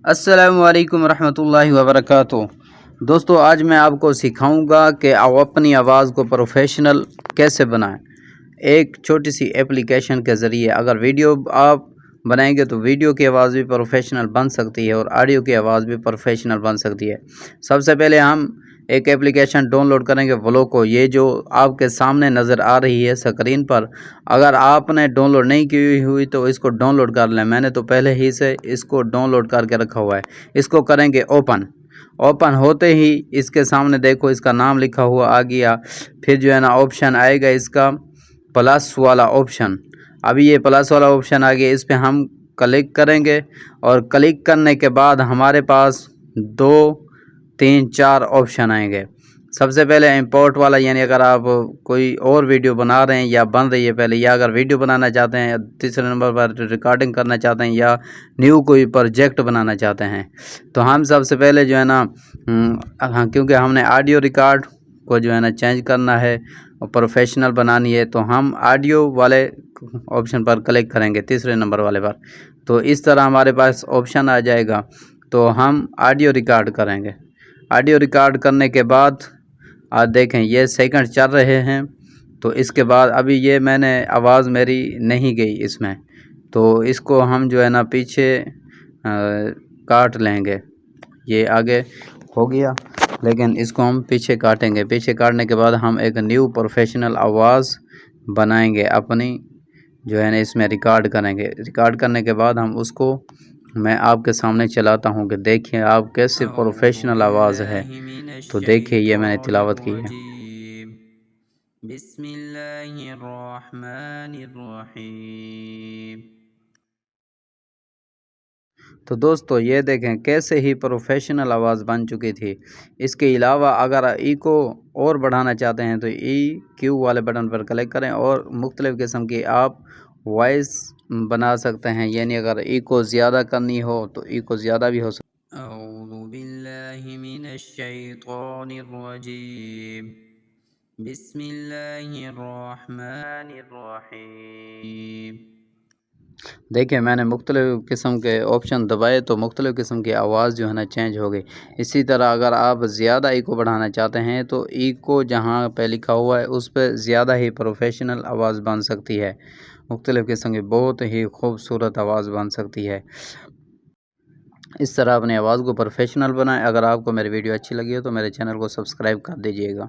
السلام علیکم ورحمۃ اللہ وبرکاتہ۔ دوستو، آج میں آپ کو سکھاؤں گا کہ آپ اپنی آواز کو پروفیشنل کیسے بنائیں۔ ایک چھوٹی سی ایپلیکیشن کے ذریعے اگر ویڈیو آپ بنائیں گے تو ویڈیو کی آواز بھی پروفیشنل بن سکتی ہے اور آڈیو کی آواز بھی پروفیشنل بن سکتی ہے۔ سب سے پہلے ہم ایک ایپلیکیشن ڈاؤن لوڈ کریں گے ویلوکو، یہ جو آپ کے سامنے نظر آ رہی ہے اسکرین پر۔ اگر آپ نے ڈاؤن لوڈ نہیں کی ہوئی تو اس کو ڈاؤن لوڈ کر لیں، میں نے تو پہلے ہی سے اس کو ڈاؤن لوڈ کر کے رکھا ہوا ہے۔ اس کو کریں گے اوپن ہوتے ہی اس کے سامنے دیکھو اس کا نام لکھا ہوا آ گیا، پھر جو ہے نا آپشن آئے گا اس کا پلس والا آپشن۔ ابھی یہ پلس والا آپشن آ گیا، اس پہ ہم کلک کریں گے اور کلک کرنے کے بعد ہمارے پاس 2 3 4 آپشن آئیں گے۔ سب سے پہلے امپورٹ والا، یعنی اگر آپ کوئی اور ویڈیو بنا رہے ہیں یا بن رہی ہے پہلے، یا اگر ویڈیو بنانا چاہتے ہیں، یا تیسرے نمبر پر ریکارڈنگ کرنا چاہتے ہیں یا نیو کوئی پروجیکٹ بنانا چاہتے ہیں، تو ہم سب سے پہلے جو ہے نا کیونکہ ہم نے آڈیو ریکارڈ کو جو ہے نا چینج کرنا ہے اور پروفیشنل بنانی ہے، تو ہم آڈیو والے آپشن پر کلک کریں گے، تیسرے نمبر والے پر۔ تو اس طرح ہمارے پاس آپشن آ جائے گا، تو ہم آڈیو ریکارڈ کریں گے۔ آڈیو ریکارڈ کرنے کے بعد آج دیکھیں یہ سیکنڈ چل رہے ہیں، تو اس کے بعد ابھی یہ میں نے آواز میری نہیں گئی اس میں، تو اس کو ہم جو ہے نا پیچھے کاٹ لیں گے۔ یہ آگے ہو گیا لیکن اس کو ہم پیچھے کاٹیں گے۔ پیچھے کاٹنے کے بعد ہم ایک نیو پروفیشنل آواز بنائیں گے اپنی، جو ہے نا اس میں ریکارڈ کریں گے۔ ریکارڈ کرنے کے بعد ہم اس کو میں آپ کے سامنے چلاتا ہوں کہ دیکھیں آپ کیسے پروفیشنل آواز ہے۔ تو دیکھیں یہ میں نے تلاوت کی ہے۔ بسم اللہ الرحمن الرحیم۔ تو دوستو یہ دیکھیں کیسے ہی پروفیشنل آواز بن چکی تھی۔ اس کے علاوہ اگر ای کو اور بڑھانا چاہتے ہیں تو EQ والے بٹن پر کلک کریں اور مختلف قسم کی آپ وائس بنا سکتے ہیں، یعنی اگر ای کو زیادہ کرنی ہو تو ای کو زیادہ بھی ہو سکتا ہے۔ اعوذ باللہ من الشیطان الرجیم، بسم اللہ الرحمن الرحیم۔ دیکھیں میں نے مختلف قسم کے آپشن دبائے تو مختلف قسم کی آواز جو ہے نا چینج ہو گئی۔ اسی طرح اگر آپ زیادہ ای کو بڑھانا چاہتے ہیں تو ای کو جہاں پہ لکھا ہوا ہے اس پہ زیادہ ہی پروفیشنل آواز بن سکتی ہے، مختلف قسم کی بہت ہی خوبصورت آواز بن سکتی ہے۔ اس طرح اپنی آواز کو پروفیشنل بنائیں۔ اگر آپ کو میری ویڈیو اچھی لگی ہو تو میرے چینل کو سبسکرائب کر دیجیے گا۔